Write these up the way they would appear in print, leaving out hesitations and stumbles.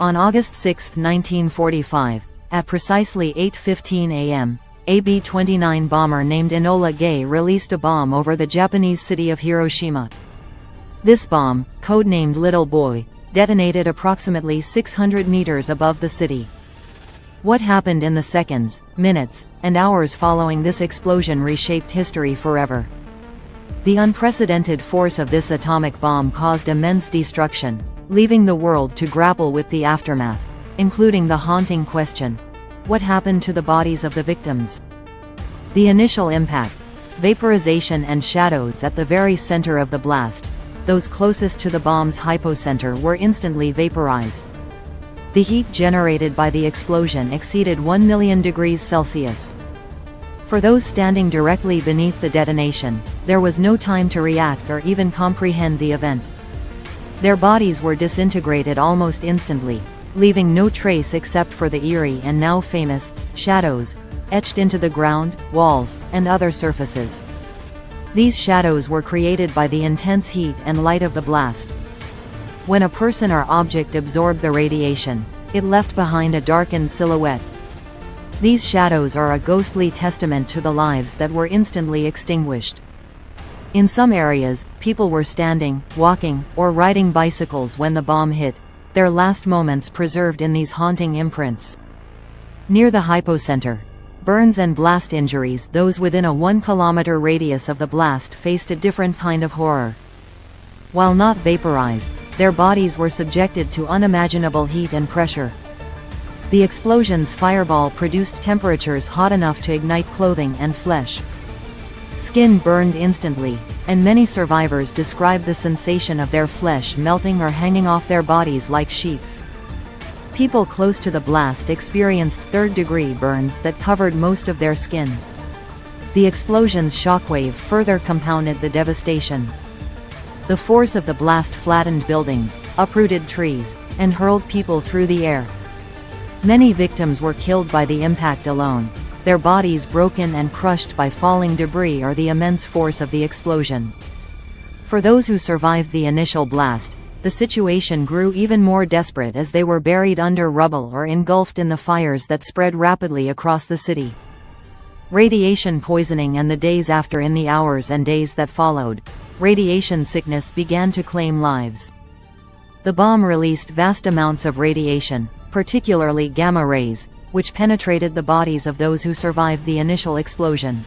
On August 6, 1945, at precisely 8:15 a.m., a B-29 bomber named Enola Gay released a bomb over the Japanese city of Hiroshima. This bomb, codenamed Little Boy, detonated approximately 600 meters above the city. What happened in the seconds, minutes, and hours following this explosion reshaped history forever. The unprecedented force of this atomic bomb caused immense destruction, leaving the world to grapple with the aftermath, including the haunting question: what happened to the bodies of the victims? The initial impact, vaporization and shadows at the very center of the blast, those closest to the bomb's hypocenter were instantly vaporized. The heat generated by the explosion exceeded 1 million degrees Celsius. For those standing directly beneath the detonation, there was no time to react or even comprehend the event. Their bodies were disintegrated almost instantly, leaving no trace except for the eerie and now famous shadows etched into the ground, walls, and other surfaces. These shadows were created by the intense heat and light of the blast. When a person or object absorbed the radiation, it left behind a darkened silhouette. These shadows are a ghostly testament to the lives that were instantly extinguished. In some areas, people were standing, walking, or riding bicycles when the bomb hit, their last moments preserved in these haunting imprints. Near the hypocenter, burns and blast injuries, those within a 1-kilometer radius of the blast faced a different kind of horror. While not vaporized, their bodies were subjected to unimaginable heat and pressure. The explosion's fireball produced temperatures hot enough to ignite clothing and flesh. Skin burned instantly, and many survivors described the sensation of their flesh melting or hanging off their bodies like sheets. People close to the blast experienced third-degree burns that covered most of their skin. The explosion's shockwave further compounded the devastation. The force of the blast flattened buildings, uprooted trees, and hurled people through the air. Many victims were killed by the impact alone, their bodies broken and crushed by falling debris or the immense force of the explosion. For those who survived the initial blast, the situation grew even more desperate as they were buried under rubble or engulfed in the fires that spread rapidly across the city. Radiation poisoning and the days after. In the hours and days that followed, radiation sickness began to claim lives. The bomb released vast amounts of radiation, particularly gamma rays, which penetrated the bodies of those who survived the initial explosion.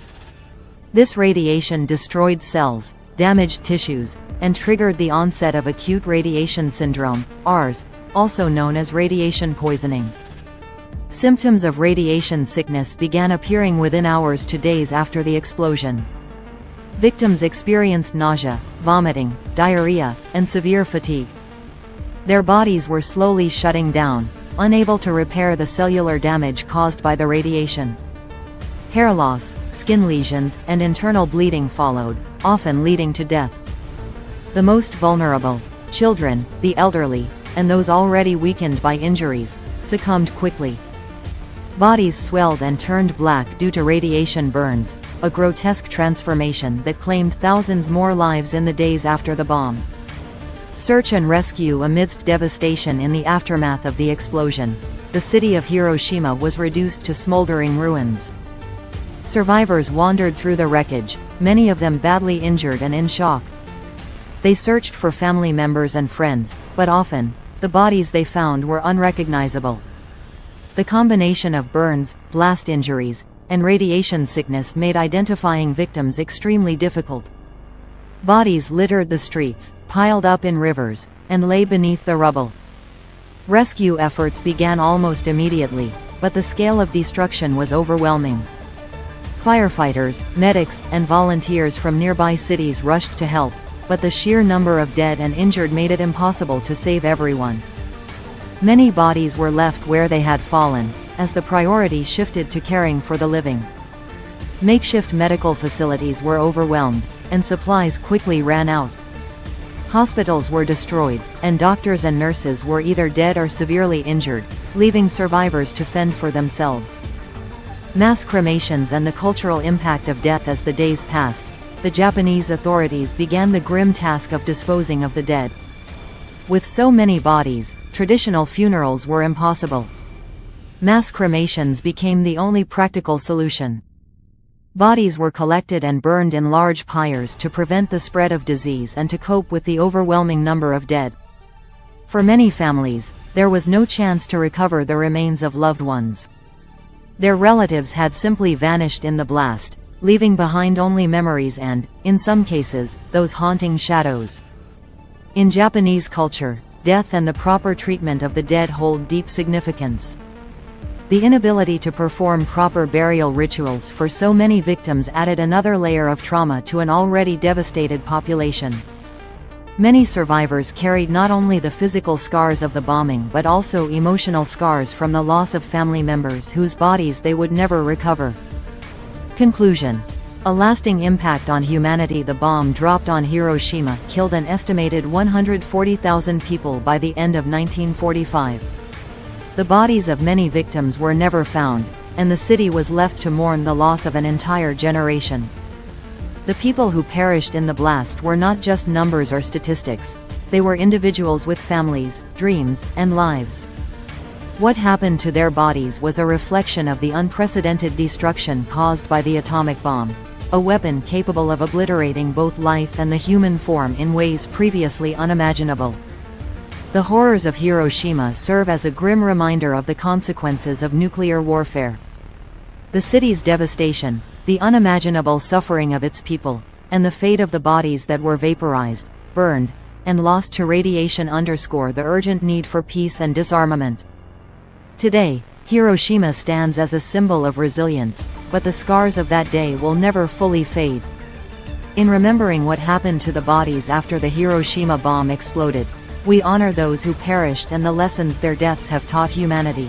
This radiation destroyed cells, damaged tissues, and triggered the onset of acute radiation syndrome, ARS, also known as radiation poisoning. Symptoms of radiation sickness began appearing within hours to days after the explosion. Victims experienced nausea, vomiting, diarrhea, and severe fatigue. Their bodies were slowly shutting down, unable to repair the cellular damage caused by the radiation. Hair loss, skin lesions, and internal bleeding followed, often leading to death. The most vulnerable, children, the elderly, and those already weakened by injuries, succumbed quickly. Bodies swelled and turned black due to radiation burns, a grotesque transformation that claimed thousands more lives in the days after the bomb. Search and rescue. Amidst devastation in the aftermath of the explosion, the city of Hiroshima was reduced to smoldering ruins. Survivors wandered through the wreckage, many of them badly injured and in shock. They searched for family members and friends, but often, the bodies they found were unrecognizable. The combination of burns, blast injuries, and radiation sickness made identifying victims extremely difficult. Bodies littered the streets, piled up in rivers, and lay beneath the rubble. Rescue efforts began almost immediately, but the scale of destruction was overwhelming. Firefighters, medics, and volunteers from nearby cities rushed to help, but the sheer number of dead and injured made it impossible to save everyone. Many bodies were left where they had fallen, as the priority shifted to caring for the living. Makeshift medical facilities were overwhelmed, and supplies quickly ran out. Hospitals were destroyed, and doctors and nurses were either dead or severely injured, leaving survivors to fend for themselves. Mass cremations and the cultural impact of death. As the days passed, the Japanese authorities began the grim task of disposing of the dead. With so many bodies, traditional funerals were impossible. Mass cremations became the only practical solution. Bodies were collected and burned in large pyres to prevent the spread of disease and to cope with the overwhelming number of dead. For many families, there was no chance to recover the remains of loved ones. Their relatives had simply vanished in the blast, leaving behind only memories and, in some cases, those haunting shadows. In Japanese culture, death and the proper treatment of the dead hold deep significance. The inability to perform proper burial rituals for so many victims added another layer of trauma to an already devastated population. Many survivors carried not only the physical scars of the bombing but also emotional scars from the loss of family members whose bodies they would never recover. Conclusion. A lasting impact on humanity. The bomb dropped on Hiroshima killed an estimated 140,000 people by the end of 1945. The bodies of many victims were never found, and the city was left to mourn the loss of an entire generation. The people who perished in the blast were not just numbers or statistics. They were individuals with families, dreams, and lives. What happened to their bodies was a reflection of the unprecedented destruction caused by the atomic bomb, a weapon capable of obliterating both life and the human form in ways previously unimaginable. The horrors of Hiroshima serve as a grim reminder of the consequences of nuclear warfare. The city's devastation, the unimaginable suffering of its people, and the fate of the bodies that were vaporized, burned, and lost to radiation underscore the urgent need for peace and disarmament. Today, Hiroshima stands as a symbol of resilience, but the scars of that day will never fully fade. In remembering what happened to the bodies after the Hiroshima bomb exploded, we honor those who perished and the lessons their deaths have taught humanity.